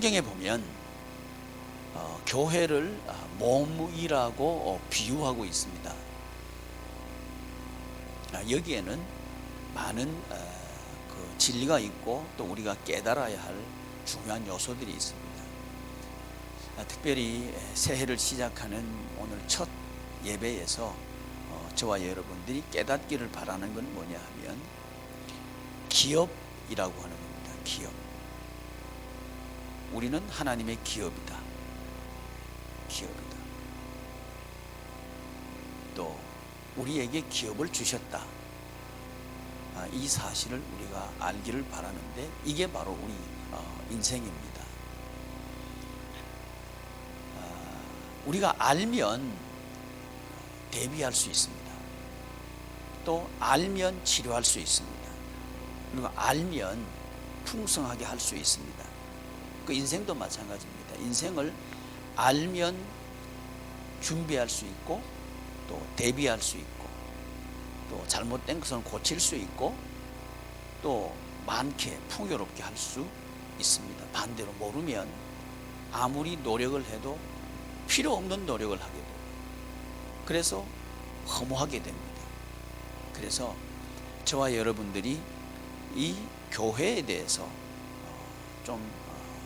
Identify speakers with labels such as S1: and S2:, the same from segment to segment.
S1: 성경에 보면 교회를 몸이라고 비유하고 있습니다. 여기에는 많은 그 진리가 있고 또 우리가 깨달아야 할 중요한 요소들이 있습니다. 특별히 새해를 시작하는 오늘 첫 예배에서 저와 여러분들이 깨닫기를 바라는 건 뭐냐 하면 기업이라고 하는 겁니다. 기업. 우리는 하나님의 기업이다. 기업이다. 또 우리에게 기업을 주셨다. 이 사실을 우리가 알기를 바라는데 이게 바로 우리 인생입니다. 우리가 알면 대비할 수 있습니다. 또 알면 치료할 수 있습니다. 그리고 알면 풍성하게 할 수 있습니다. 그 인생도 마찬가지입니다. 인생을 알면 준비할 수 있고 또 대비할 수 있고 또 잘못된 것은 고칠 수 있고 또 많게 풍요롭게 할 수 있습니다. 반대로 모르면 아무리 노력을 해도 필요 없는 노력을 하게 됩니다. 그래서 허무하게 됩니다. 그래서 저와 여러분들이 이 교회에 대해서 좀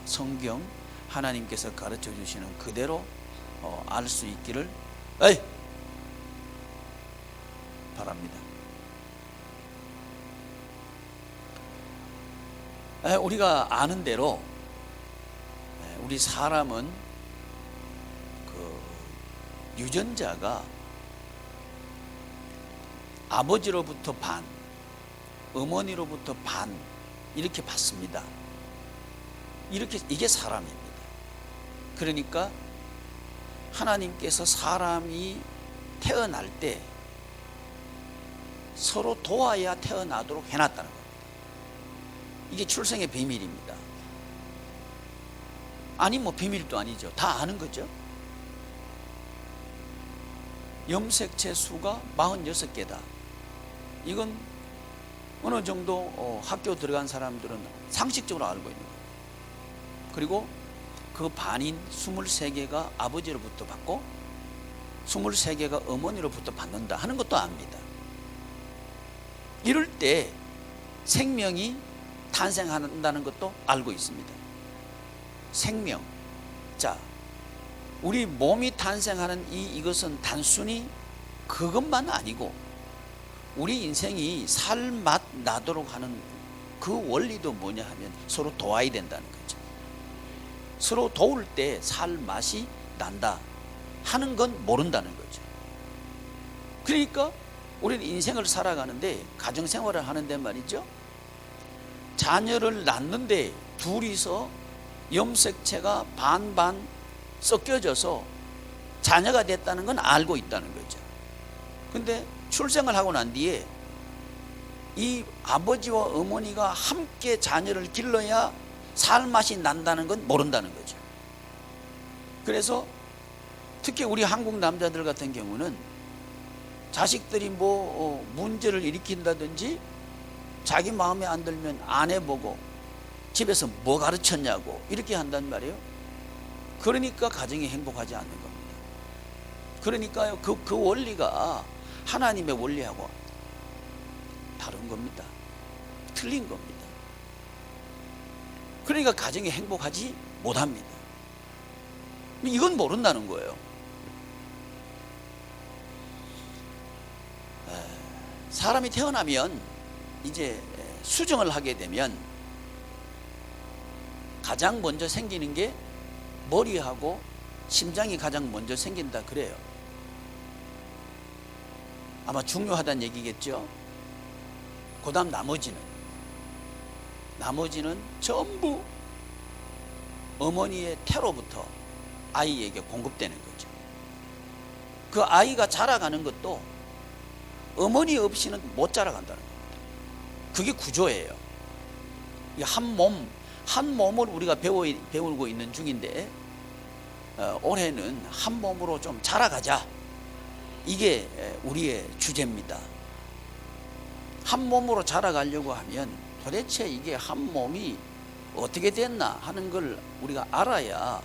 S1: 성경 하나님께서 가르쳐 주시는 그대로 알 수 있기를 바랍니다. 우리가 아는 대로 우리 사람은 그 유전자가 아버지로부터 반, 어머니로부터 반 이렇게 받습니다. 이게 사람입니다. 그러니까 하나님께서 사람이 태어날 때 서로 도와야 태어나도록 해놨다는 겁니다. 이게 출생의 비밀입니다. 아니 뭐 비밀도 아니죠. 다 아는 거죠. 염색체 수가 46개다. 이건 어느 정도 학교 들어간 사람들은 상식적으로 알고 있는 거예요. 그리고 그 반인 23개가 아버지로부터 받고 23개가 어머니로부터 받는다 하는 것도 압니다. 이럴 때 생명이 탄생한다는 것도 알고 있습니다. 생명. 자, 우리 몸이 탄생하는 이것은 단순히 그것만 아니고 우리 인생이 살맛 나도록 하는 그 원리도 뭐냐 하면 서로 도와야 된다는 거죠. 서로 도울 때 살맛이 난다 하는 건 모른다는 거죠. 그러니까 우리는 인생을 살아가는데 가정생활을 하는데 말이죠. 자녀를 낳는데 둘이서 염색체가 반반 섞여져서 자녀가 됐다는 건 알고 있다는 거죠. 근데 출생을 하고 난 뒤에 이 아버지와 어머니가 함께 자녀를 길러야 살맛이 난다는 건 모른다는 거죠. 그래서 특히 우리 한국 남자들 같은 경우는 자식들이 뭐 문제를 일으킨다든지 자기 마음에 안 들면 안 해보고 집에서 뭐 가르쳤냐고 이렇게 한단 말이에요. 그러니까 가정이 행복하지 않는 겁니다. 그러니까요 그 원리가 하나님의 원리하고 다른 겁니다. 틀린 겁니다. 그러니까 가정이 행복하지 못합니다. 이건 모른다는 거예요. 사람이 태어나면 이제 수정을 하게 되면 가장 먼저 생기는 게 머리하고 심장이 가장 먼저 생긴다 그래요. 아마 중요하다는 얘기겠죠. 그 다음 나머지는 전부 어머니의 태로부터 아이에게 공급되는 거죠. 그 아이가 자라가는 것도 어머니 없이는 못 자라간다는 겁니다. 그게 구조예요. 한 몸을 우리가 배우고 있는 중인데 올해는 한 몸으로 좀 자라가자. 이게 우리의 주제입니다. 한 몸으로 자라가려고 하면 도대체 이게 한 몸이 어떻게 됐나 하는 걸 우리가 알아야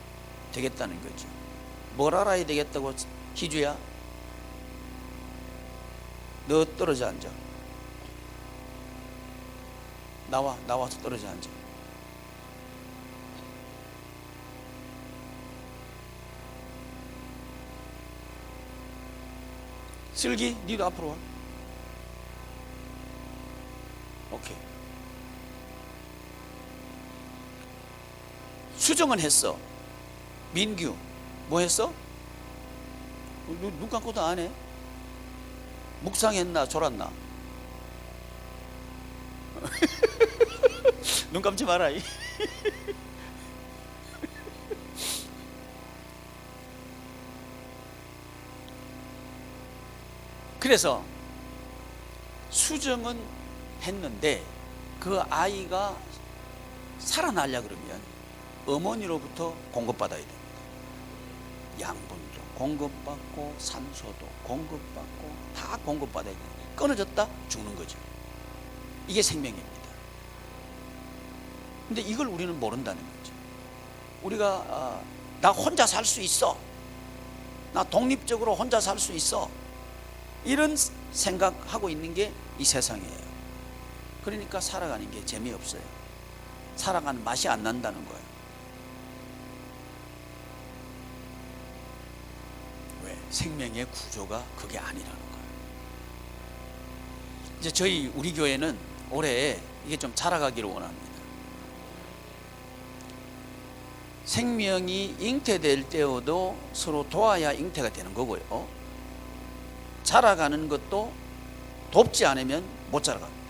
S1: 되겠다는 거죠. 뭘 알아야 되겠다고, 희주야? 너 떨어져 앉아. 나와서 떨어져 앉아. 슬기, 니도 앞으로 와. 오케이. 수정은 했어. 민규, 뭐 했어? 눈 감고도 안 해? 묵상했나, 졸았나? 눈 감지 마라. 그래서 수정은 했는데 그 아이가 살아나려 그러면 어머니로부터 공급받아야 됩니다. 양분도 공급받고 산소도 공급받고 다 공급받아야 돼요. 끊어졌다 죽는 거죠. 이게 생명입니다. 근데 이걸 우리는 모른다는 거죠. 우리가 나 혼자 살 수 있어, 나 독립적으로 혼자 살 수 있어, 이런 생각하고 있는 게 이 세상이에요. 그러니까 살아가는 게 재미없어요. 살아가는 맛이 안 난다는 거예요. 왜? 생명의 구조가 그게 아니라는 거예요. 이제 우리 교회는 올해 이게 좀 자라가기를 원합니다. 생명이 잉태될 때에도 서로 도와야 잉태가 되는 거고요. 자라가는 것도 돕지 않으면 못 자라갑니다.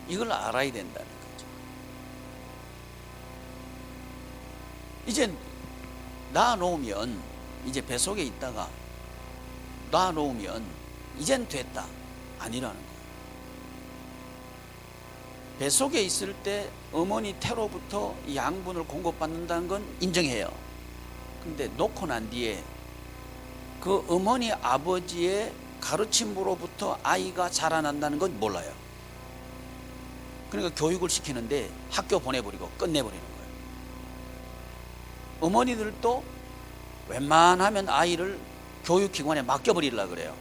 S1: 이걸 알아야 된다는 거죠. 이제 낳아놓으면, 이제 뱃속에 있다가 낳아놓으면 이젠 됐다, 아니라는 거예요. 뱃속에 있을 때 어머니 태로부터 양분을 공급받는다는 건 인정해요. 근데 놓고 난 뒤에 그 어머니 아버지의 가르침으로부터 아이가 자라난다는 건 몰라요. 그러니까 교육을 시키는데 학교 보내버리고 끝내버리는 거예요. 어머니들도 웬만하면 아이를 교육기관에 맡겨버리려고 그래요.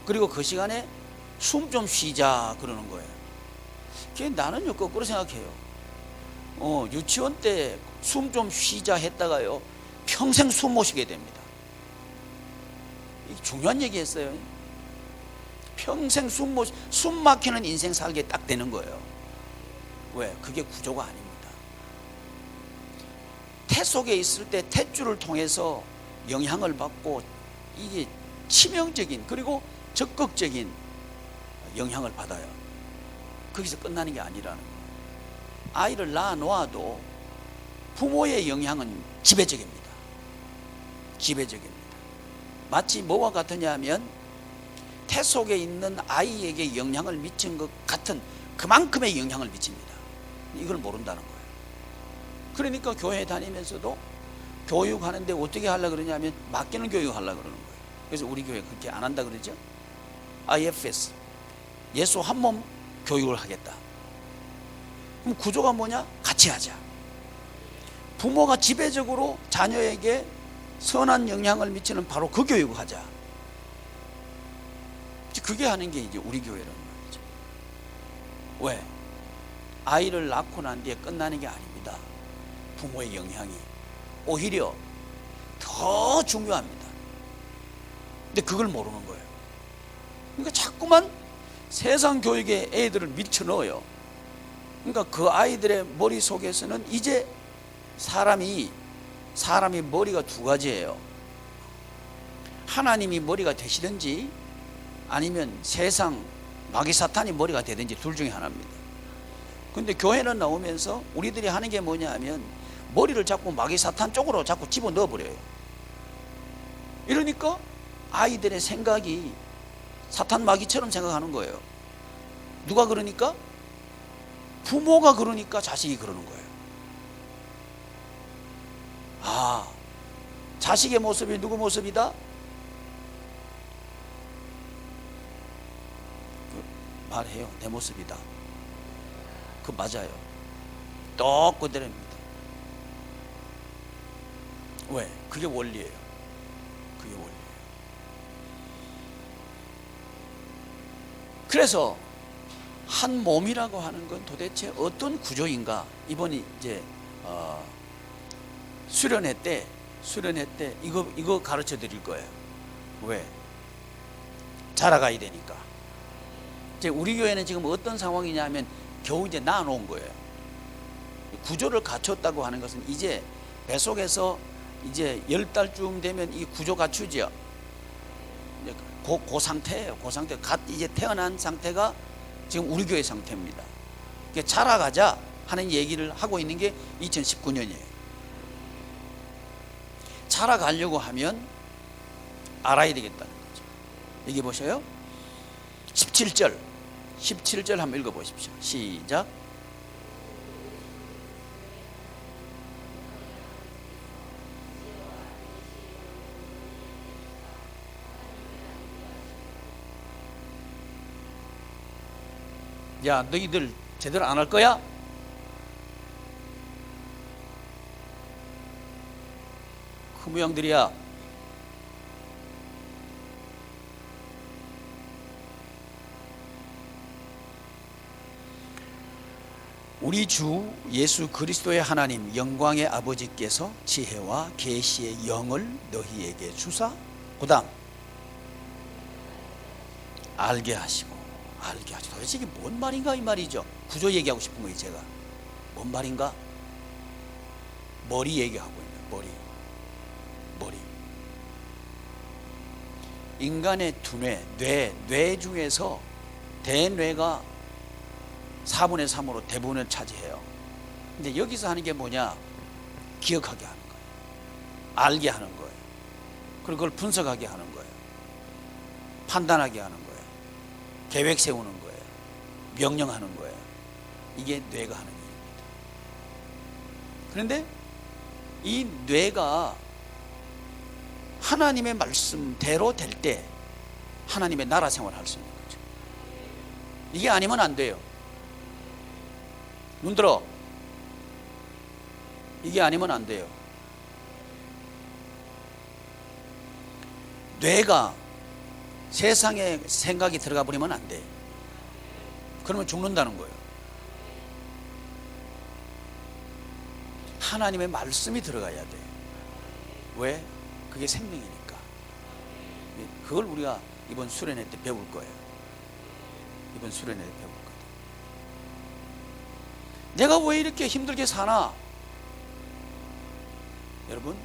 S1: 그리고 그 시간에 숨 좀 쉬자 그러는 거예요. 나는요 거꾸로 생각해요. 유치원 때 숨 좀 쉬자 했다가요 평생 숨 못 쉬게 됩니다. 중요한 얘기 했어요. 평생 숨 막히는 인생 살게 딱 되는 거예요. 왜? 그게 구조가 아닙니다. 태 속에 있을 때 탯줄을 통해서 영향을 받고 이게 치명적인 그리고 적극적인 영향을 받아요. 거기서 끝나는 게 아니라는 거예요. 아이를 낳아 놓아도 부모의 영향은 지배적입니다. 지배적입니다. 마치 뭐와 같으냐 하면 태 속에 있는 아이에게 영향을 미친 것 같은 그만큼의 영향을 미칩니다. 이걸 모른다는 거예요. 그러니까 교회 다니면서도 교육하는데 어떻게 하려고 그러냐면 맡기는 교육하려고 그러는 거예요. 그래서 우리 교회 그렇게 안 한다 그러죠. IFS, 예수 한 몸 교육을 하겠다. 그럼 구조가 뭐냐? 같이 하자. 부모가 지배적으로 자녀에게 선한 영향을 미치는 바로 그 교육을 하자. 그게 하는 게 이제 우리 교회라는 말이죠. 왜? 아이를 낳고 난 뒤에 끝나는 게 아닙니다. 부모의 영향이 오히려 더 중요합니다. 근데 그걸 모르는 거예요. 그러니까 자꾸만 세상 교육에 애들을 밀쳐 넣어요. 그러니까 그 아이들의 머릿속에서는 이제 사람이 머리가 두 가지예요. 하나님이 머리가 되시든지 아니면 세상 마귀 사탄이 머리가 되든지 둘 중에 하나입니다. 근데 교회는 나오면서 우리들이 하는 게 뭐냐 하면 머리를 자꾸 마귀 사탄 쪽으로 자꾸 집어넣어 버려요. 이러니까 아이들의 생각이 사탄 마귀처럼 생각하는 거예요. 누가 그러니까? 부모가 그러니까 자식이 그러는 거예요. 아, 자식의 모습이 누구 모습이다? 말해요. 내 모습이다. 그 맞아요. 똑 그대로입니다. 왜? 그게 원리예요. 그게 원리예요. 그래서 한 몸이라고 하는 건 도대체 어떤 구조인가? 이번에 이제 수련회 때 이거 가르쳐 드릴 거예요. 왜? 자라가야 되니까. 이제 우리 교회는 지금 어떤 상황이냐면 겨우 이제 나눠놓은 거예요. 구조를 갖췄다고 하는 것은 이제 뱃속에서 이제 10달쯤 되면 이 구조 갖추죠. 그 상태예요. 그 상태. 갓 이제 태어난 상태가 지금 우리 교회 상태입니다. 자라가자 하는 얘기를 하고 있는 게 2019년이에요. 자라가려고 하면 알아야 되겠다는 거죠. 여기 보셔요. 17절 한번 읽어보십시오. 시작. 야, 너희들 제대로 안 할 거야? 그 모양들이야. 우리 주 예수 그리스도의 하나님 영광의 아버지께서 지혜와 계시의 영을 너희에게 주사, 그 다음 알게 하시고. 도대체 이게 뭔 말인가 이 말이죠. 구조 얘기하고 싶은 거예요. 제가 뭔 말인가? 머리 얘기하고 있는 머리. 인간의 두뇌, 뇌 중에서 대뇌가 4분의 3으로 대부분을 차지해요. 근데 여기서 하는 게 뭐냐? 기억하게 하는 거예요. 알게 하는 거예요. 그리고 그걸 분석하게 하는 거예요. 판단하게 하는 거예요. 계획 세우는 거예요. 명령하는 거예요. 이게 뇌가 하는 일입니다. 그런데 이 뇌가 하나님의 말씀대로 될 때 하나님의 나라 생활을 할 수 있는 거죠. 이게 아니면 안 돼요. 눈 들어. 이게 아니면 안 돼요. 뇌가 세상에 생각이 들어가 버리면 안 돼. 그러면 죽는다는 거예요. 하나님의 말씀이 들어가야 돼. 왜? 그게 생명이니까. 그걸 우리가 이번 수련회 때 배울 거예요. 이번 수련회 때 배울 거예요. 내가 왜 이렇게 힘들게 사나? 여러분,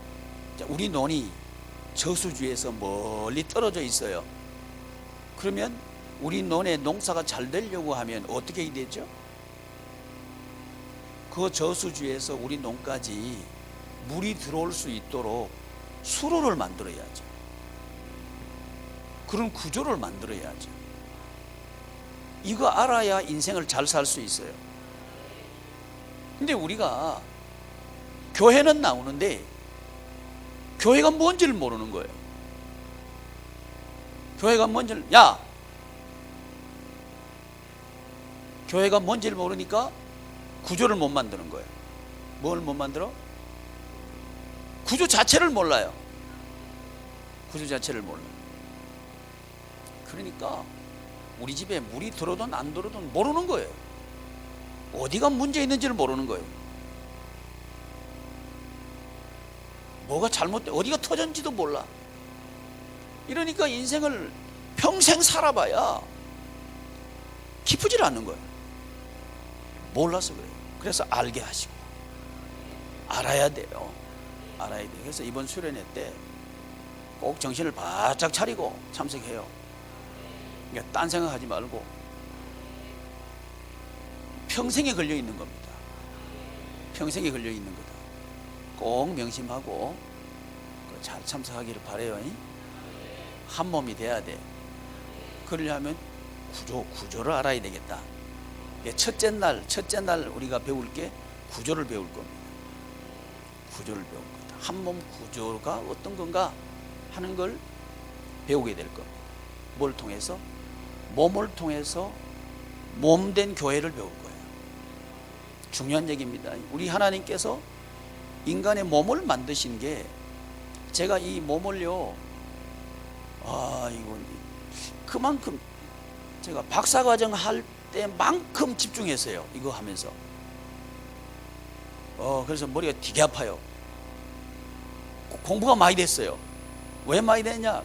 S1: 우리 논이 저수지에서 멀리 떨어져 있어요. 그러면 우리 논의 농사가 잘 되려고 하면 어떻게 해야 되죠? 그 저수지에서 우리 논까지 물이 들어올 수 있도록 수로를 만들어야죠. 그런 구조를 만들어야죠. 이거 알아야 인생을 잘 살 수 있어요. 근데 우리가 교회는 나오는데 교회가 뭔지를 모르는 거예요. 교회가 뭔지를, 교회가 뭔지를 모르니까 구조를 못 만드는 거예요. 뭘 못 만들어? 구조 자체를 몰라요. 구조 자체를 몰라요. 그러니까 우리 집에 물이 들어오든 안 들어오든 모르는 거예요. 어디가 문제 있는지를 모르는 거예요. 뭐가 잘못돼, 어디가 터졌는지도 몰라. 이러니까 인생을 평생 살아봐야 깊어질 않는 거예요. 몰라서 그래요. 그래서 알게 하시고 알아야 돼요. 알아야 돼요. 그래서 이번 수련회 때 꼭 정신을 바짝 차리고 참석해요. 그러니까 딴 생각하지 말고 평생에 걸려 있는 겁니다. 평생에 걸려 있는 거다. 꼭 명심하고 잘 참석하기를 바라요. 한 몸이 돼야 돼. 그러려면 구조를 알아야 되겠다. 첫째 날 우리가 배울 게 구조를 배울 겁니다. 구조를 배울 겁니다. 한 몸 구조가 어떤 건가 하는 걸 배우게 될 겁니다. 뭘 통해서? 몸을 통해서 몸된 교회를 배울 거예요. 중요한 얘기입니다. 우리 하나님께서 인간의 몸을 만드신 게, 제가 이 몸을요, 이건 그만큼 제가 박사과정 할 때만큼 집중했어요. 이거 하면서. 그래서 머리가 되게 아파요. 공부가 많이 됐어요. 왜 많이 됐냐?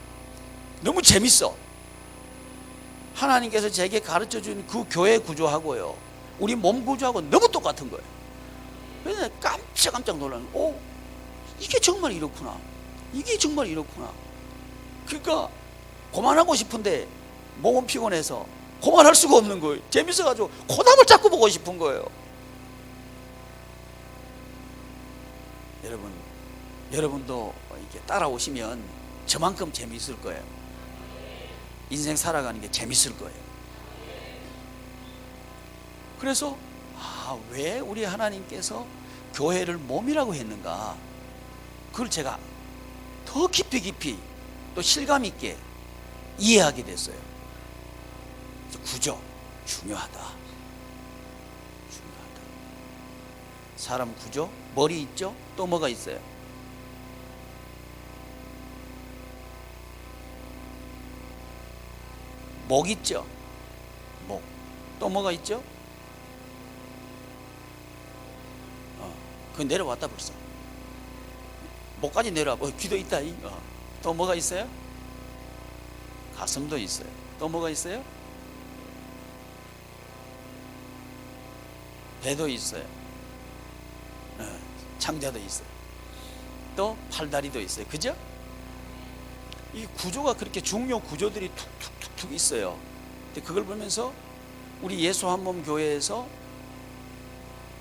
S1: 너무 재밌어. 하나님께서 제게 가르쳐 준 그 교회 구조하고요, 우리 몸 구조하고 너무 똑같은 거예요. 그래서 깜짝 놀라는 거예요. 이게 정말 이렇구나. 이게 정말 이렇구나. 그러니까 그만하고 싶은데 몸은 피곤해서 그만할 수가 없는 거예요. 재밌어가지고 코담을 자꾸 보고 싶은 거예요. 여러분도 이렇게 따라오시면 저만큼 재밌을 거예요. 인생 살아가는 게 재밌을 거예요. 그래서 왜 우리 하나님께서 교회를 몸이라고 했는가, 그걸 제가 더 깊이 또 실감 있게 이해하게 됐어요. 구조 중요하다. 사람 구조, 머리 있죠? 또 뭐가 있어요? 목 있죠? 목. 또 뭐가 있죠? 그거 내려왔다 벌써. 목까지 내려와. 귀도 있다. 또 뭐가 있어요? 가슴도 있어요. 또 뭐가 있어요? 배도 있어요. 창자도 있어요. 또 팔다리도 있어요. 그죠? 이 구조가 그렇게 중요 구조들이 툭툭툭툭 있어요. 근데 그걸 보면서 우리 예수 한몸 교회에서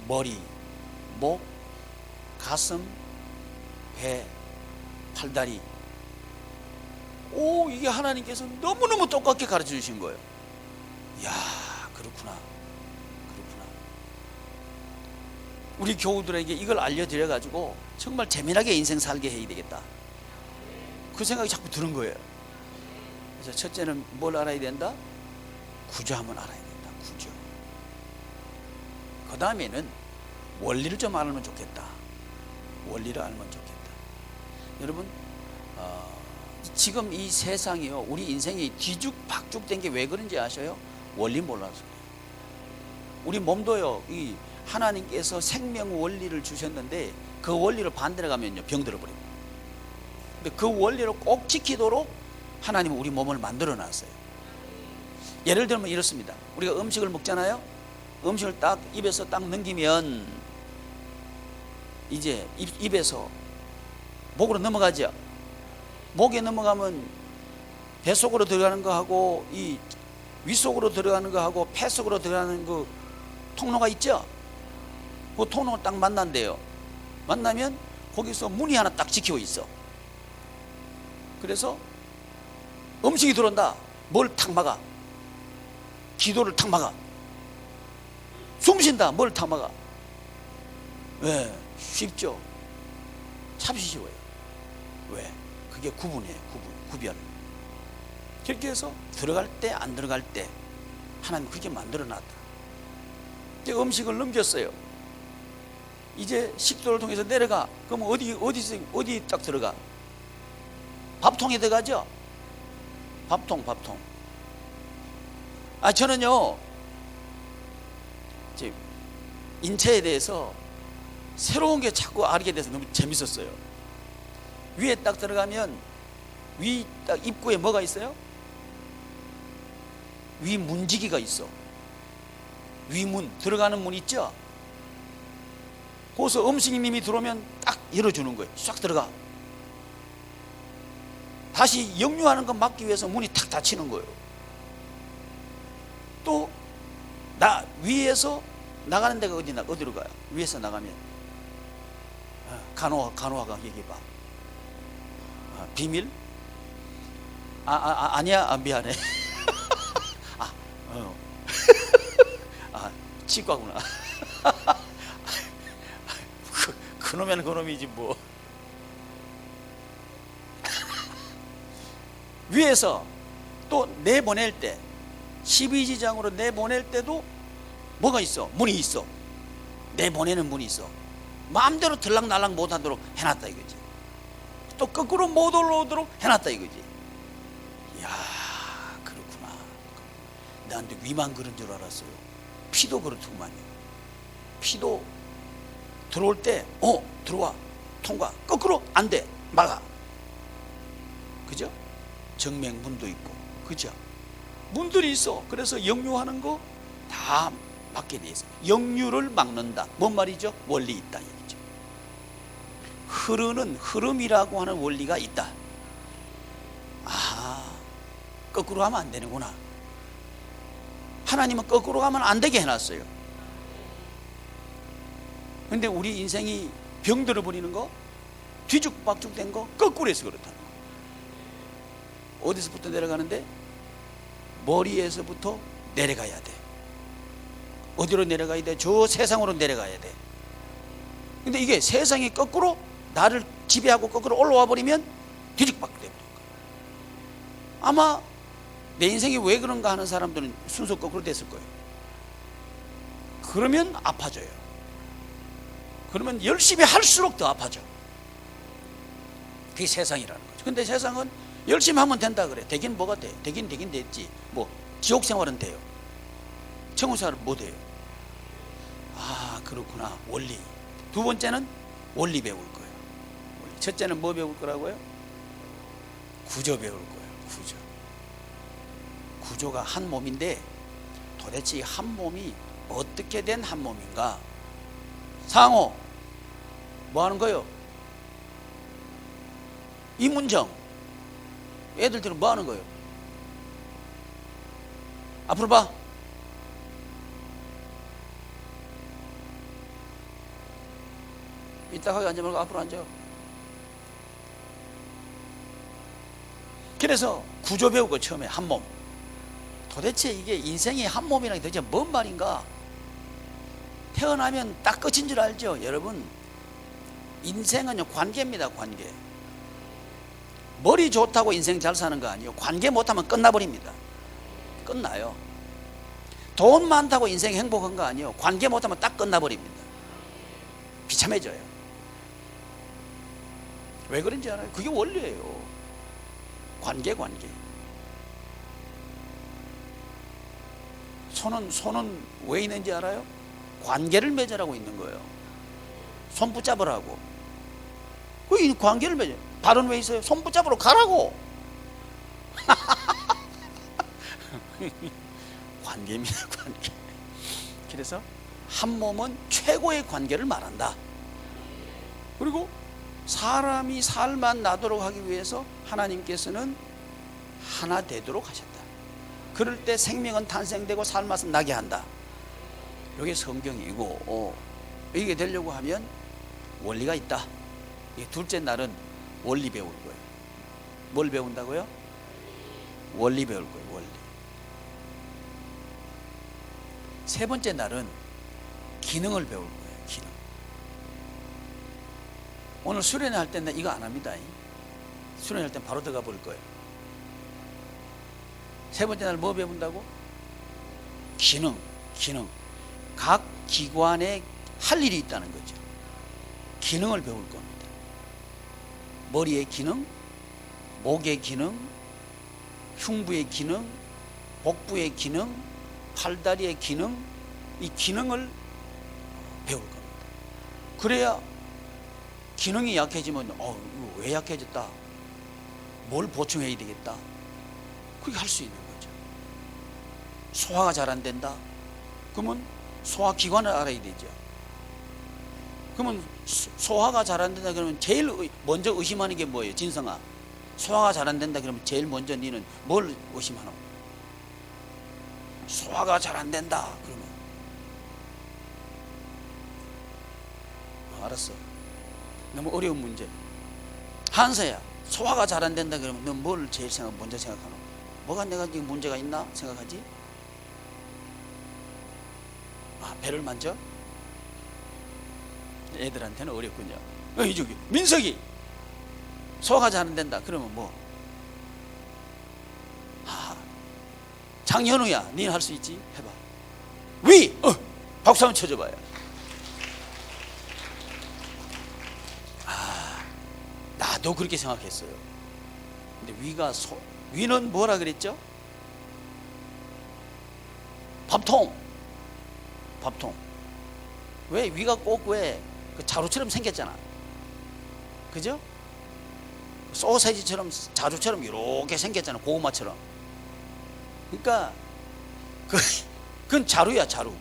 S1: 머리, 목, 가슴, 배, 팔다리, 이게 하나님께서 너무너무 똑같게 가르쳐 주신 거예요. 이야, 그렇구나. 우리 교우들에게 이걸 알려드려 가지고 정말 재미나게 인생 살게 해야 되겠다, 그 생각이 자꾸 드는 거예요. 그래서 첫째는 뭘 알아야 된다? 구조 한번 알아야 된다. 구조. 그 다음에는 원리를 좀 알면 좋겠다. 원리를 알면 좋겠다. 여러분, 지금 이 세상이요, 우리 인생이 뒤죽박죽 된 게 왜 그런지 아셔요? 원리 몰라서 그래요. 우리 몸도요, 이 하나님께서 생명 원리를 주셨는데 그 원리를 반대로 가면요, 병들어 버립니다. 근데 그 원리를 꼭 지키도록 하나님은 우리 몸을 만들어 놨어요. 예를 들면 이렇습니다. 우리가 음식을 먹잖아요. 음식을 딱 입에서 딱 넘기면 이제 입에서 목으로 넘어가죠. 목에 넘어가면 배 속으로 들어가는 거하고 이 위 속으로 들어가는 거하고 폐 속으로 들어가는 그 통로가 있죠. 그 통로가 딱 만난대요. 만나면 거기서 문이 하나 딱 지키고 있어. 그래서 음식이 들어온다. 뭘 탁 막아? 기도를 탁 막아. 숨 쉰다. 뭘 탁 막아? 왜? 쉽죠. 참 쉬워요. 왜? 그게 구분이에요. 구별. 그렇게 해서 들어갈 때 안 들어갈 때 하나님 그렇게 만들어 놨다. 이제 음식을 넘겼어요. 이제 식도를 통해서 내려가. 그럼 어디 딱 들어가? 밥통에 들어가죠? 밥통. 저는요, 인체에 대해서 새로운 게 자꾸 알게 돼서 너무 재밌었어요. 위에 딱 들어가면 위 딱 입구에 뭐가 있어요? 위 문지기가 있어. 위문, 들어가는 문 있죠? 거기서 음식님이 들어오면 딱 열어주는 거예요. 싹 들어가. 다시 역류하는 거 막기 위해서 문이 탁 닫히는 거예요. 또 위에서 나가는 데가 어디로 가요? 위에서 나가면 간호아가 얘기해봐. 비밀? 아니야. 미안해. 치과구나. 그놈이면 그놈이지 뭐. 위에서 또 내보낼 때, 12지장으로 내보낼 때도 뭐가 있어? 문이 있어. 내보내는 분이 있어. 마음대로 들락날락 못하도록 해놨다 이거지. 또 거꾸로 못 올라오도록 해놨다 이거지. 이야, 그렇구나. 나한테 위만 그런 줄 알았어요. 피도 그렇더구만요. 피도 들어올 때 들어와, 통과. 거꾸로 안 돼, 막아. 그죠? 정맥문도 있고, 그죠? 문들이 있어. 그래서 역류하는 거 다 막게 돼 있어. 역류를 막는다. 뭔 말이죠? 원리 있다 얘기죠. 흐르는 흐름이라고 하는 원리가 있다. 아, 거꾸로 하면 안 되는구나. 하나님은 거꾸로 가면 안 되게 해놨어요. 근데 우리 인생이 병들어 버리는 거, 뒤죽박죽 된 거, 거꾸로 해서 그렇다는 거. 어디서부터 내려가는데? 머리에서부터 내려가야 돼. 어디로 내려가야 돼? 저 세상으로 내려가야 돼. 근데 이게 세상이 거꾸로 나를 지배하고 거꾸로 올라와 버리면 뒤죽박죽 되는 거야. 아마 내 인생이 왜 그런가 하는 사람들은 순서 거꾸로 됐을 거예요. 그러면 아파져요. 그러면 열심히 할수록 더 아파져. 그게 세상이라는 거죠. 근데 세상은 열심히 하면 된다 그래. 되긴 뭐가 돼? 되긴 됐지. 뭐 지옥 생활은 돼요. 천국 생활은 못 해요. 아, 그렇구나. 원리. 두 번째는 원리 배울 거예요. 첫째는 뭐 배울 거라고요? 구조 배울 거예요. 구조. 구조가 한 몸인데 도대체 한 몸이 어떻게 된 한 몸인가? 상호, 뭐 하는 거요? 이문정, 애들들은 뭐 하는 거요? 앞으로 봐. 이따가게 앉아 말고 앞으로 앉아. 그래서 구조 배우고 처음에 한 몸. 도대체 이게 인생이 한 몸이라는 게 도대체 뭔 말인가? 태어나면 딱 끝인 줄 알죠? 여러분, 인생은요 관계입니다. 관계. 머리 좋다고 인생 잘 사는 거 아니에요. 관계 못하면 끝나버립니다. 끝나요. 돈 많다고 인생 행복한 거 아니에요. 관계 못하면 딱 끝나버립니다. 비참해져요. 왜 그런지 알아요? 그게 원리예요. 관계. 손은 왜 있는지 알아요? 관계를 맺으라고 있는 거예요. 손 붙잡으라고. 그 관계를 맺어. 발은 왜 있어요? 손 붙잡으러 가라고. 관계입니다. 관계. 그래서 한 몸은 최고의 관계를 말한다. 그리고 사람이 살만 나도록 하기 위해서 하나님께서는 하나 되도록 하셨다. 그럴 때 생명은 탄생되고 살맛은 나게 한다. 이게 성경이고, 이게 되려고 하면 원리가 있다. 둘째 날은 원리 배울 거예요. 뭘 배운다고요? 원리 배울 거예요. 원리. 세 번째 날은 기능을 배울 거예요. 기능. 오늘 수련회 할 때는 이거 안 합니다. 수련회 할 때 바로 들어가 볼 거예요. 세 번째 날 뭐 배운다고? 기능. 각 기관에 할 일이 있다는 거죠. 기능을 배울 겁니다. 머리의 기능, 목의 기능, 흉부의 기능, 복부의 기능, 팔다리의 기능, 이 기능을 배울 겁니다. 그래야 기능이 약해지면 이거 왜 약해졌다? 뭘 보충해야 되겠다? 그게 할 수 있는 거죠. 소화가 잘 안 된다? 그러면 소화기관을 알아야 되죠. 그러면 소화가 잘 안 된다 그러면 제일 먼저 의심하는 게 뭐예요? 진성아, 소화가 잘 안 된다 그러면 제일 먼저 너는 뭘 의심하노? 소화가 잘 안 된다 그러면 알았어. 너무 어려운 문제. 한서야, 소화가 잘 안 된다 그러면 너 뭘 제일 먼저 생각하노? 뭐가 내가 지금 문제가 있나 생각하지? 배를 만져? 애들한테는 어렵군요. 저기 민석이 소화가 잘 안 된다 그러면 뭐? 장현우야, 니는 할 수 있지? 해봐. 위! 박수 한번 쳐줘봐요. 나도 그렇게 생각했어요. 근데 위는 뭐라 그랬죠? 밥통. 왜 위가 꼭 왜 그 자루처럼 생겼잖아. 그죠? 소세지처럼 자루처럼 이렇게 생겼잖아. 고구마처럼. 그러니까 그건 자루야, 자루.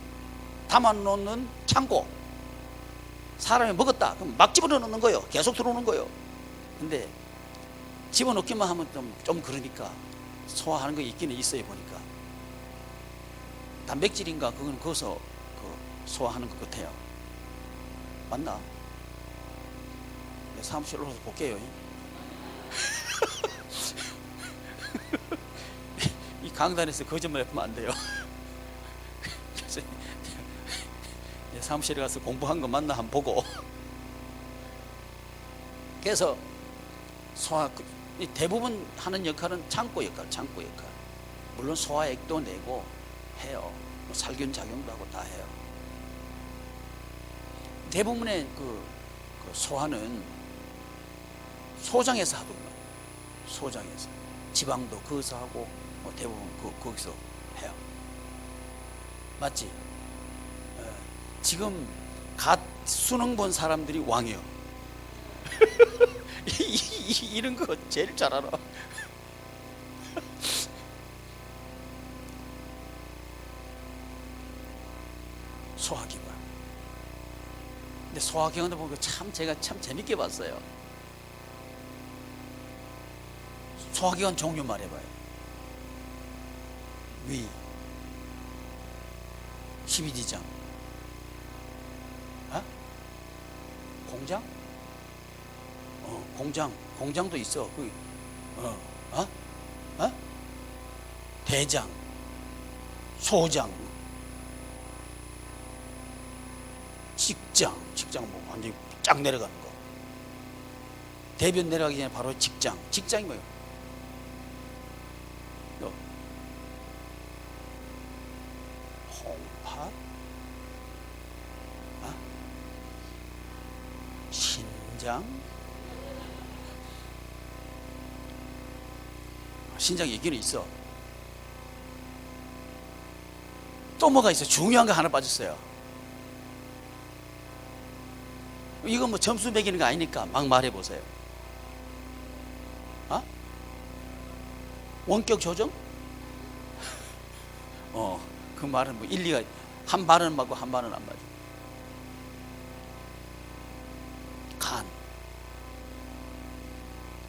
S1: 담아놓는 창고. 사람이 먹었다 그럼 막 집어넣는 거예요. 계속 들어오는 거예요. 근데 집어넣기만 하면 좀 그러니까 소화하는 거 있기는 있어요. 보니까 단백질인가 그건 거기서 소화하는 것 같아요. 맞나? 사무실 올라서 볼게요. 이 강단에서 거짓말 하면 안 돼요. 그래서 사무실에 가서 공부한 거 맞나 한번 보고. 그래서 대부분 하는 역할은 창고 역할. 물론 소화액도 내고 해요. 살균 작용도 하고 다 해요. 대부분의 그 소화는 소장에서 하거든요. 소장에서 지방도 거기서 하고 대부분 거기서 해요. 맞지? 지금 갓 수능 본 사람들이 왕이요. 이런 거 제일 잘 알아. 소화기관. 근데 소화기관도 보고 제가 참 재밌게 봤어요. 소화기관 종류 말해봐요. 위, 12지장, 공장도 있어. 대장, 소장, 직장 뭐 완전히 쫙 내려가는 거. 대변 내려가기 전에 바로 직장이 뭐예요? 홍팥, 신장 얘기는 있어. 또 뭐가 있어? 중요한 거 하나 빠졌어요. 이건 뭐 점수 매기는 거 아니니까 막 말해보세요. 원격 조정? 그 말은 뭐 일리가, 한 발은 맞고 한 발은 안 맞아.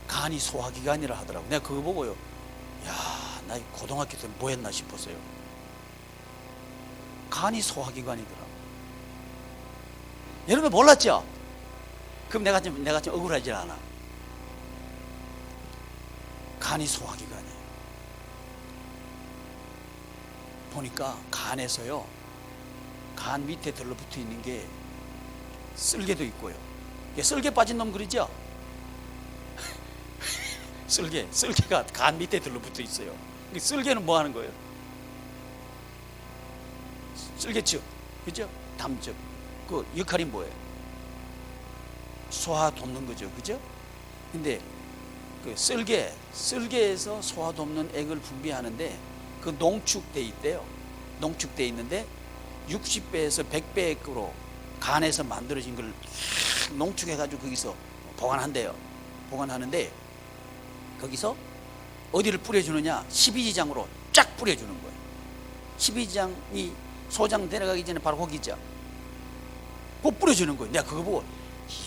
S1: 간이 소화기관이라 하더라고. 내가 그거 보고요, 야, 나 고등학교 때 뭐 했나 싶었어요. 간이 소화기관이더라고. 여러분 몰랐죠? 그럼 내가 좀 억울하지 않아. 간이 소화기관이에요. 보니까 간에서요, 간 밑에 들러붙어 있는 게 쓸개도 있고요. 쓸개 빠진 놈 그러죠? 쓸개가 간 밑에 들러붙어 있어요. 쓸개는 뭐 하는 거예요? 쓸개즙, 그죠? 담즙. 그 역할이 뭐예요? 소화 돕는 거죠, 그죠? 근데 그 쓸개에서 소화 돕는 액을 분비하는데 그 농축돼 있대요. 농축돼 있는데 60배에서 100배로 간에서 만들어진 걸 농축해가지고 거기서 보관한대요. 보관하는데 거기서 어디를 뿌려주느냐? 12지장으로 쫙 뿌려주는 거예요. 12지장이 소장 내려가기 전에 바로 거기죠. 그거 뿌려주는 거예요. 내가 그거 보고,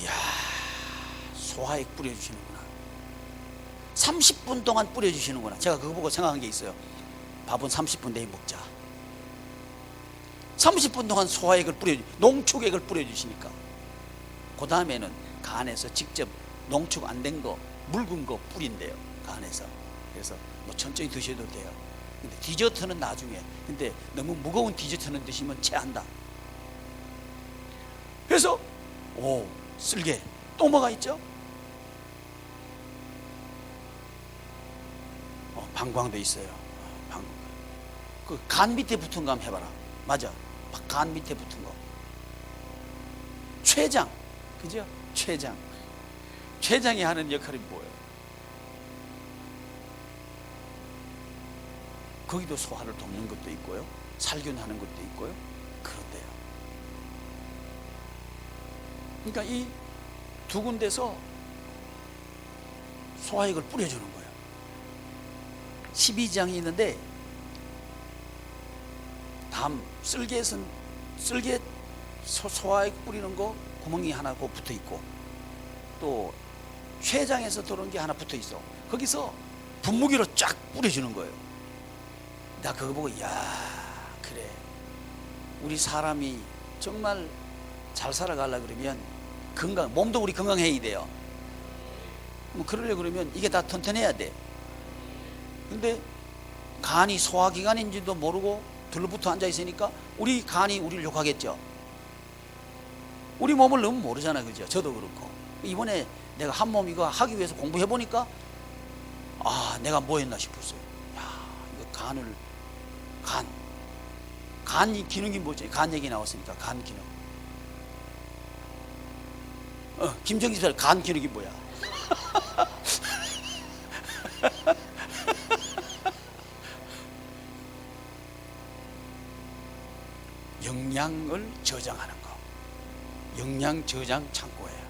S1: 이야, 소화액 뿌려주시는구나. 30분 동안 뿌려주시는구나. 제가 그거 보고 생각한 게 있어요. 밥은 30분 내에 먹자. 30분 동안 소화액을 농축액을 뿌려주시니까 그 다음에는 간에서 직접 농축 안 된 거, 묽은 거 뿌린대요. 간에서. 그래서 뭐 천천히 드셔도 돼요. 근데 디저트는 나중에. 근데 너무 무거운 디저트는 드시면 체한다. 그래서 쓸개. 또 뭐가 있죠? 방광도 있어요. 방광. 그 간 밑에 붙은 거 한번 해봐라. 맞아. 간 밑에 붙은 거. 췌장. 그죠? 췌장. 췌장이 하는 역할이 뭐예요? 거기도 소화를 돕는 것도 있고요, 살균하는 것도 있고요, 그런데요. 그러니까 이 두 군데서 소화액을 뿌려주는 거예요. 12지장이 있는데 담, 쓸개에선 쓸개 소화액 뿌리는 거 구멍이 하나 꼭 붙어 있고, 또 췌장에서 들어온 게 하나 붙어 있어. 거기서 분무기로 쫙 뿌려주는 거예요. 나 그거 보고 야, 그래, 우리 사람이 정말 잘 살아가려 그러면 건강, 몸도 우리 건강해야 돼요. 뭐 그러려고 그러면 이게 다 튼튼해야 돼. 근데 간이 소화기관인지도 모르고 들러붙어 앉아 있으니까 우리 간이 우리를 욕하겠죠. 우리 몸을 너무 모르잖아, 그죠? 저도 그렇고. 이번에 내가 한 몸 이거 하기 위해서 공부해 보니까 아, 내가 뭐 했나 싶었어요. 야, 이거 간 기능이 뭐지? 간 얘기 나왔으니까 간 기능. 김정기 씨, 간 기능이 뭐야? 영양을 저장하는 거, 영양 저장 창고예요.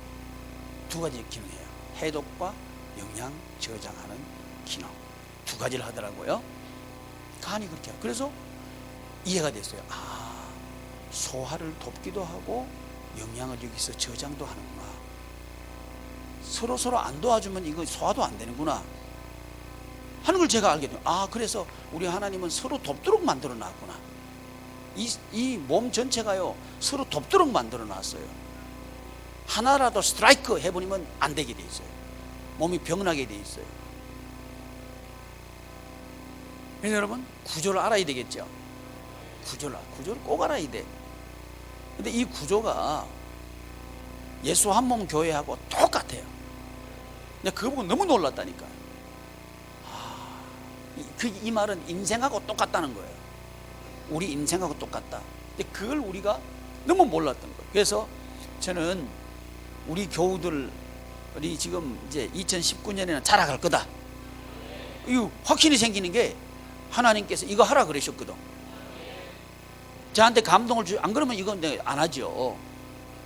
S1: 두 가지 기능이에요. 해독과 영양 저장하는 기능, 두 가지를 하더라고요. 간이 그렇게 해요. 그래서 이해가 됐어요. 아, 소화를 돕기도 하고 영양을 여기서 저장도 하는구나. 서로 안 도와주면 이거 소화도 안 되는구나 하는 걸 제가 알게 돼요. 아, 그래서 우리 하나님은 서로 돕도록 만들어 놨구나. 이 몸 전체가요, 서로 돕도록 만들어 놨어요. 하나라도 스트라이크 해버리면 안 되게 돼 있어요. 몸이 병나게 돼 있어요. 그래서 여러분, 구조를 알아야 되겠죠. 구조를 꼭 알아야 돼. 근데 이 구조가 예수 한 몸 교회하고 똑같아요. 근데 그거 보고 너무 놀랐다니까. 이 말은 인생하고 똑같다는 거예요. 우리 인생하고 똑같다. 근데 그걸 우리가 너무 몰랐던 거예요. 그래서 저는 우리 교우들이 지금 이제 2019년에는 자라갈 거다, 이 확신이 생기는 게 하나님께서 이거 하라 그러셨거든. 저한테 감동을 안 그러면 이건 내가 안 하죠.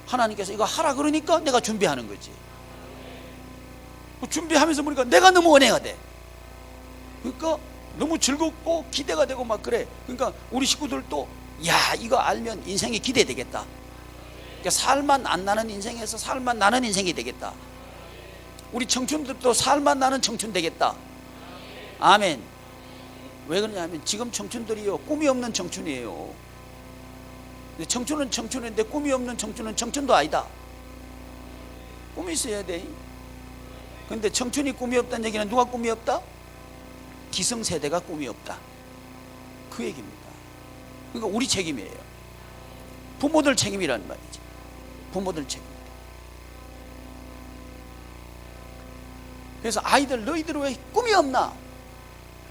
S1: 하나님께서 이거 하라 그러니까 내가 준비하는 거지. 준비하면서 보니까 내가 너무 은혜가 돼. 그러니까 너무 즐겁고 기대가 되고 막 그래. 그러니까 우리 식구들도 야, 이거 알면 인생이 기대되겠다. 그러니까 살만 안 나는 인생에서 살만 나는 인생이 되겠다. 우리 청춘들도 살만 나는 청춘 되겠다. 아멘. 왜 그러냐면 지금 청춘들이요, 꿈이 없는 청춘이에요. 청춘은 청춘인데 꿈이 없는 청춘은 청춘도 아니다. 꿈이 있어야 돼. 근데 청춘이 꿈이 없다는 얘기는 누가 꿈이 없다? 기성세대가 꿈이 없다, 그 얘기입니다. 그러니까 우리 책임이에요. 부모들 책임이란 말이지. 부모들 책임. 그래서 아이들, 너희들은 왜 꿈이 없나?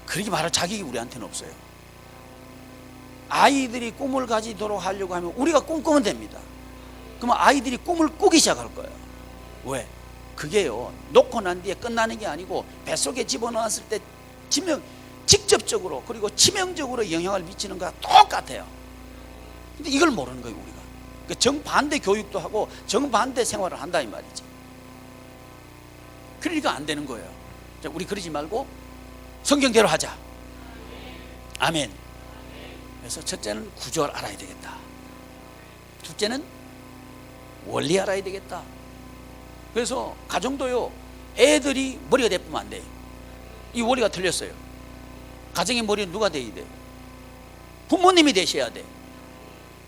S1: 그렇게 말할 자격이 우리한테는 없어요. 아이들이 꿈을 가지도록 하려고 하면 우리가 꿈꾸면 됩니다. 그러면 아이들이 꿈을 꾸기 시작할 거예요. 왜? 그게요, 놓고 난 뒤에 끝나는 게 아니고 뱃속에 집어넣었을 때 직접적으로 그리고 치명적으로 영향을 미치는 거와 똑같아요. 근데 이걸 모르는 거예요, 우리가. 그러니까 정반대 교육도 하고 정반대 생활을 한다 이 말이지. 그러니까 안 되는 거예요. 자, 우리 그러지 말고 성경대로 하자. 아멘. 그래서 첫째는 구조를 알아야 되겠다. 둘째는 원리 알아야 되겠다. 그래서 가정도요, 애들이 머리가 대쁘면 안 돼. 이 원리가 틀렸어요. 가정의 머리는 누가 돼야 돼? 부모님이 되셔야 돼.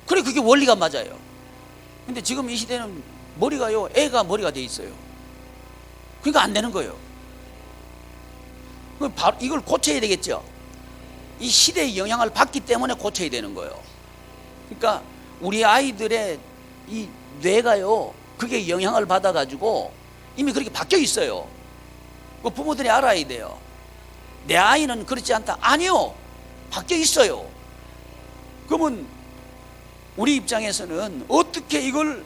S1: 그래, 그게 원리가 맞아요. 근데 지금 이 시대는 머리가요, 애가 머리가 돼 있어요. 그러니까 안 되는 거예요. 이걸 고쳐야 되겠죠. 이 시대의 영향을 받기 때문에 고쳐야 되는 거예요. 그러니까 우리 아이들의 이 뇌가요, 그게 영향을 받아가지고 이미 그렇게 바뀌어 있어요. 그 부모들이 알아야 돼요. 내 아이는 그렇지 않다. 아니요, 바뀌어 있어요. 그러면 우리 입장에서는 어떻게 이걸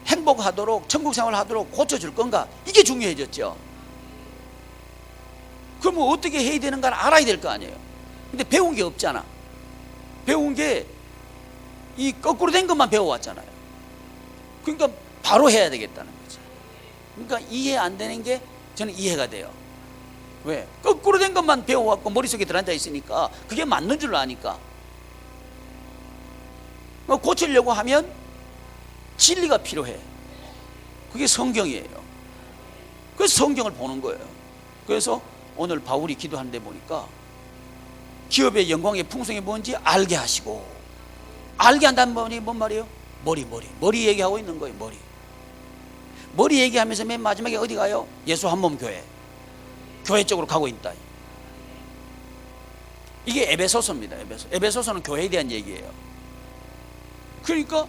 S1: 행복하도록 천국 생활하도록 고쳐줄 건가? 이게 중요해졌죠. 그러면 어떻게 해야 되는가를 알아야 될 거 아니에요. 근데 배운 게 없잖아. 배운 게 이 거꾸로 된 것만 배워왔잖아요. 그러니까 바로 해야 되겠다는 거지. 그러니까 이해 안 되는 게 저는 이해가 돼요. 왜? 거꾸로 된 것만 배워왔고 머릿속에 들어앉아 있으니까 그게 맞는 줄 아니까. 고치려고 하면 진리가 필요해. 그게 성경이에요. 그래서 성경을 보는 거예요. 그래서 오늘 바울이 기도하는데 보니까 기업의 영광의 풍성이 뭔지 알게 하시고, 알게 한다는 말이 뭔 말이에요? 머리 얘기하고 있는 거예요. 머리 얘기하면서 맨 마지막에 어디 가요? 예수 한 몸 교회 쪽으로 가고 있다. 이게 에베소서입니다. 에베소서는 교회에 대한 얘기예요. 그러니까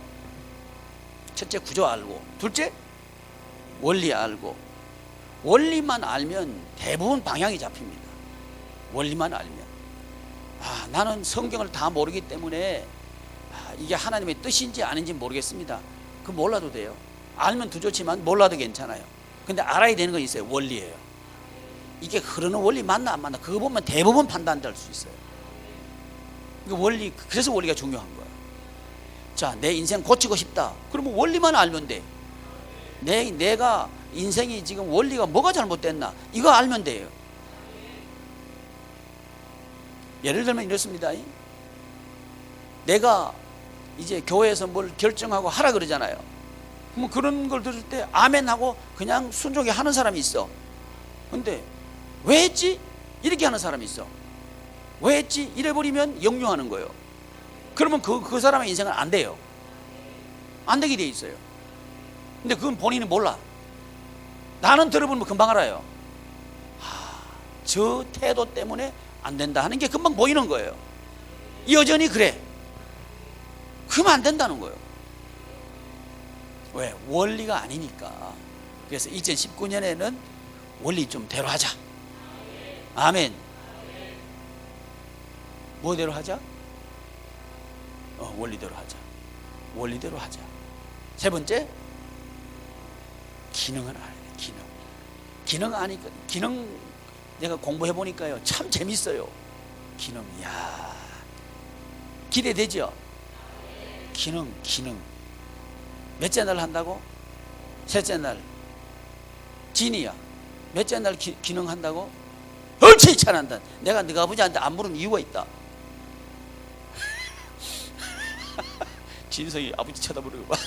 S1: 첫째 구조 알고, 둘째 원리 알고. 원리만 알면 대부분 방향이 잡힙니다. 원리만 알면. 나는 성경을 다 모르기 때문에 이게 하나님의 뜻인지 아닌지 모르겠습니다. 그거 몰라도 돼요. 알면 더 좋지만 몰라도 괜찮아요. 근데 알아야 되는 건 있어요. 원리예요. 이게 흐르는 원리 맞나 안 맞나, 그거 보면 대부분 판단될 수 있어요. 그래서 원리가 중요한 거예요. 자, 내 인생 고치고 싶다. 그러면 원리만 알면 돼. 내가 인생이 지금 원리가 뭐가 잘못됐나, 이거 알면 돼요. 예를 들면 이렇습니다. 내가 이제 교회에서 뭘 결정하고 하라 그러잖아요. 그럼 그런 걸 들을 때 아멘 하고 그냥 순종히 하는 사람이 있어. 근데 왜 했지? 이렇게 하는 사람이 있어. 왜 했지? 이래버리면 역류하는 거예요. 그러면 그 사람의 인생은 안 돼요. 안 되게 돼 있어요. 근데 그건 본인이 몰라. 나는 들어보면 금방 알아요. 저 태도 때문에 안 된다 하는 게 금방 보이는 거예요. 여전히 그래. 그러면 안 된다는 거예요. 왜? 원리가 아니니까. 그래서 2019년에는 원리 좀 대로 하자. 아멘. 뭐대로 하자? 원리대로 하자. 원리대로 하자. 세 번째, 기능을 알아야 돼. 기능 아니까. 기능 내가 공부해 보니까요, 참 재밌어요. 기능. 야, 기대되죠? 기능. 몇째 날 한다고? 셋째 날. 진이야, 몇째 날 기능 한다고? 옳지, 잘한다. 내가 네가 아버지한테 안 물은 이유가 있다. 진석이 아버지 쳐다보는 거 봐.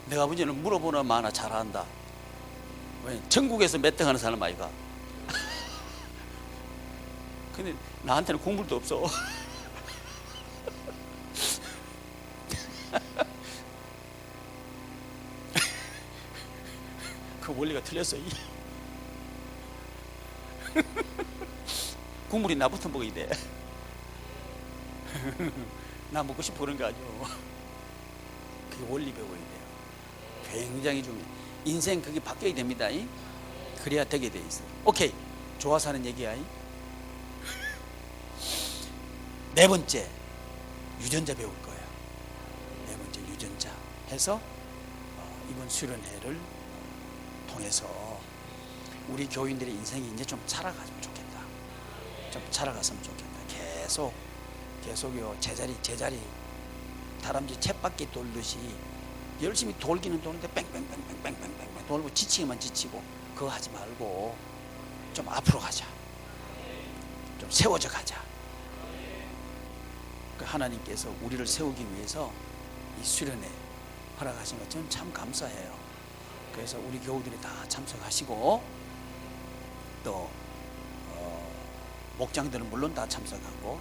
S1: 내가 아버지는 물어보나 마나 잘한다. 왜? 전국에서 몇 등 하는 사람 아이가. 근데 나한테는 공부도 없어. 그 원리가 틀렸어. 국물이 나부터 먹어야 돼. 나 먹고 싶어 그런 거 아니오. 그게 원리 배워야 돼요. 굉장히 중요해. 인생 그게 바뀌어야 됩니다. 그래야 되게 돼 있어요. 오케이, 좋아서 하는 얘기야. 네 번째, 유전자 배울 거예요. 네 번째, 유전자 해서 이번 수련회를 통해서 우리 교인들의 인생이 이제 좀 살아갔으면 좋겠다. 좀 살아갔으면 좋겠다. 계속요, 제자리 다람쥐 쳇바퀴 돌듯이 열심히 돌기는 도는데 뺑뺑뺑뺑뺑뺑뺑 돌고 지치기만 지치고 그거 하지 말고 좀 앞으로 가자. 좀 세워져 가자. 하나님께서 우리를 세우기 위해서 이 수련회 허락하신 것 저는 참 감사해요. 그래서 우리 교우들이 다 참석하시고, 또 목장들은 물론 다 참석하고,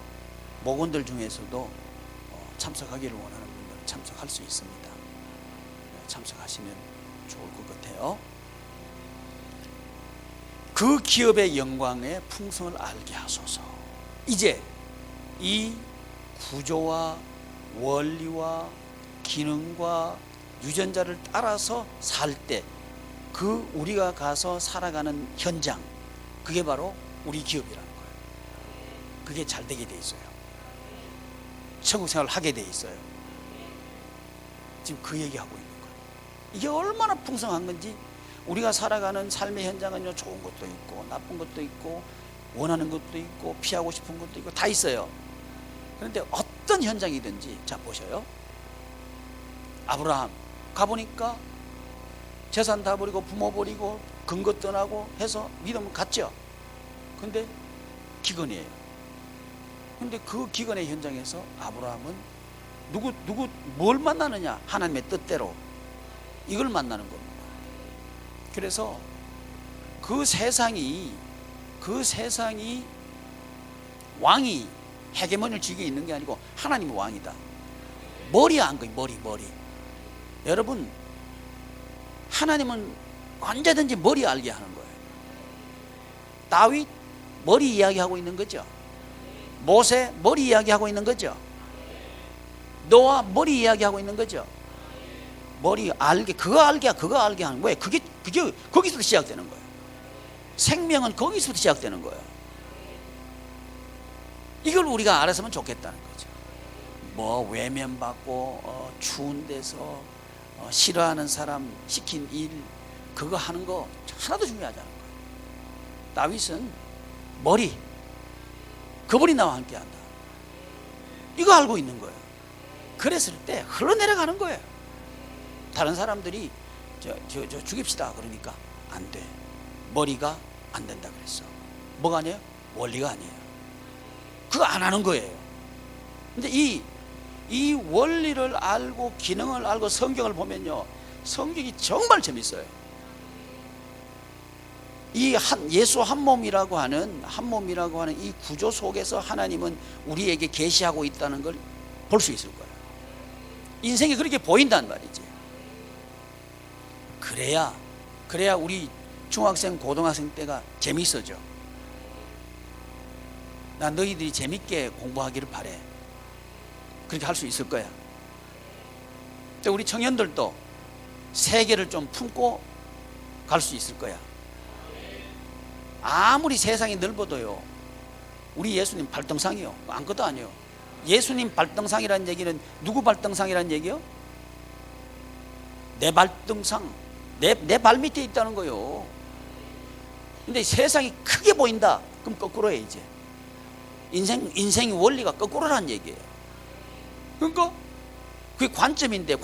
S1: 목원들 중에서도 참석하기를 원하는 분들은 참석할 수 있습니다. 참석하시면 좋을 것 같아요. 그 기업의 영광의 풍성을 알게 하소서. 이제 이 구조와 원리와 기능과 유전자를 따라서 살 때 그 우리가 가서 살아가는 현장, 그게 바로 우리 기업이라는 거예요. 그게 잘 되게 돼 있어요. 천국 생활을 하게 돼 있어요. 지금 그 얘기하고 있는 거예요. 이게 얼마나 풍성한 건지. 우리가 살아가는 삶의 현장은요, 좋은 것도 있고 나쁜 것도 있고 원하는 것도 있고 피하고 싶은 것도 있고 다 있어요. 그런데 어떤 현장이든지, 자 보셔요. 아브라함 가보니까 재산 다 버리고 부모 버리고 근거 떠나고 해서 믿음은 갔죠. 근데 기근이에요. 근데 그 기근의 현장에서 아브라함은 누구 뭘 만나느냐? 하나님의 뜻대로 이걸 만나는 겁니다. 그래서 그 세상이 왕이 헤게모니를 쥐고 있는 게 아니고 하나님이 왕이다. 머리에 안 거예요. 머리. 여러분, 하나님은 언제든지 머리 알게 하는 거예요. 다윗 머리 이야기하고 있는 거죠. 모세 머리 이야기하고 있는 거죠. 노아 머리 이야기하고 있는 거죠. 머리 알게, 그거 알게 하는 거예요. 그게 거기서부터 시작되는 거예요. 생명은 거기서부터 시작되는 거예요. 이걸 우리가 알았으면 좋겠다는 거죠. 뭐 외면받고 추운 데서 싫어하는 사람 시킨 일 그거 하는 거 하나도 중요하지 않은 거예요. 다윗은 머리, 그분이 나와 함께한다. 이거 알고 있는 거예요. 그랬을 때 흘러내려가는 거예요. 다른 사람들이 저 죽입시다 그러니까 안 돼. 머리가 안 된다 그랬어. 뭐가 아니에요? 원리가 아니에요. 그거 안 하는 거예요. 근데 이 원리를 알고 기능을 알고 성경을 보면요, 성경이 정말 재밌어요. 이 예수 한 몸이라고 하는 이 구조 속에서 하나님은 우리에게 계시하고 있다는 걸 볼 수 있을 거예요. 인생이 그렇게 보인단 말이지. 그래야 우리 중학생 고등학생 때가 재밌어져. 난 너희들이 재밌게 공부하기를 바래. 그렇게 할 수 있을 거야. 우리 청년들도 세계를 좀 품고 갈 수 있을 거야. 아무리 세상이 넓어도요, 우리 예수님 발등상이요. 아무것도 아니에요. 예수님 발등상이라는 얘기는 누구 발등상이라는 얘기요? 내 발등상, 내 발 밑에 있다는 거요. 근데 세상이 크게 보인다. 그럼 거꾸로 해. 이제 인생의 원리가 거꾸로라는 얘기예요. 그러니까 그게 관점인데,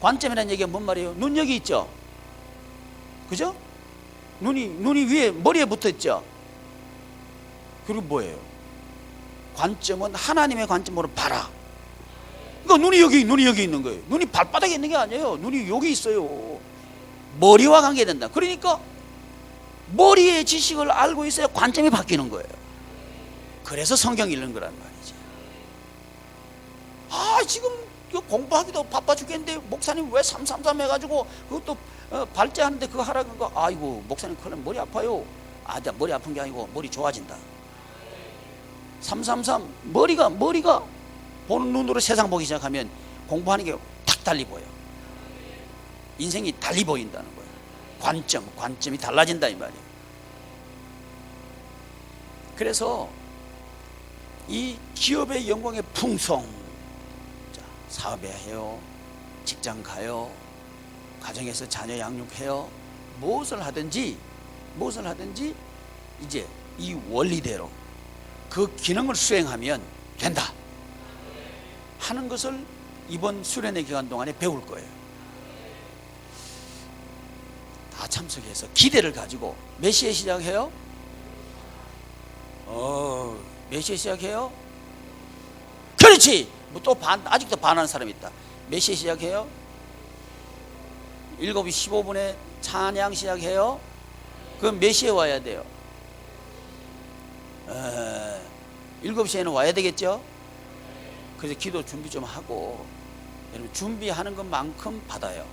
S1: 관점이라는 얘기가 뭔 말이에요? 눈 여기 있죠. 그죠? 눈이 위에 머리에 붙어 있죠. 그리고 뭐예요? 관점은 하나님의 관점으로 봐라. 그러니까 눈이 여기 있는 거예요. 눈이 발바닥에 있는 게 아니에요. 눈이 여기 있어요. 머리와 관계된다. 그러니까 머리의 지식을 알고 있어야 관점이 바뀌는 거예요. 그래서 성경 읽는 거란 말이지. 지금 공부하기도 바빠 죽겠는데 목사님 왜 333 해가지고 그것도 발제하는데 그거 하라는 거. 아이고 목사님 그러면 머리 아파요. 머리 아픈 게 아니고 머리 좋아진다. 333 머리가 보는 눈으로 세상 보기 시작하면 공부하는 게 탁 달리 보여. 인생이 달리 보인다는 거예요. 관점이 달라진다 이 말이에요. 그래서 이 기업의 영광의 풍성, 사업에 해요, 직장 가요, 가정에서 자녀 양육해요, 무엇을 하든지 이제 이 원리대로 그 기능을 수행하면 된다 하는 것을 이번 수련회 기간 동안에 배울 거예요. 다 참석해서 기대를 가지고. 몇 시에 시작해요? 몇 시에 시작해요? 그렇지. 아직도 반하는 사람이 있다. 몇 시에 시작해요? 7시 15분에 찬양 시작해요? 그럼 몇 시에 와야 돼요? 7시에는 와야 되겠죠? 그래서 기도 준비 좀 하고, 여러분 준비하는 것만큼 받아요.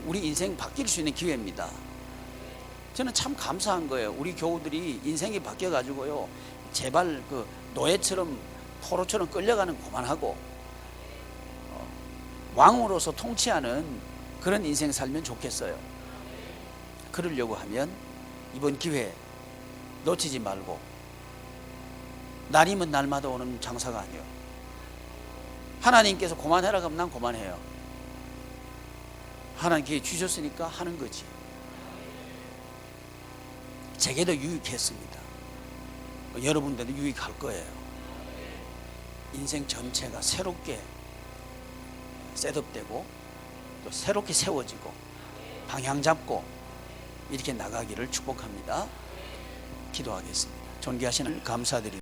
S1: 우리 인생 바뀔 수 있는 기회입니다. 저는 참 감사한 거예요. 우리 교우들이 인생이 바뀌어가지고요, 제발 그 노예처럼 포로처럼 끌려가는 그만하고 왕으로서 통치하는 그런 인생 살면 좋겠어요. 그러려고 하면 이번 기회 놓치지 말고, 날이면 날마다 오는 장사가 아니에요. 하나님께서 그만해라 그러면 난 그만해요. 하나님 기회 주셨으니까 하는 거지. 제게도 유익했습니다. 여러분들도 유익할 거예요. 인생 전체가 새롭게 셋업되고 또 새롭게 세워지고 방향 잡고 이렇게 나가기를 축복합니다. 기도하겠습니다. 존귀하신 하나님 감사드립니다.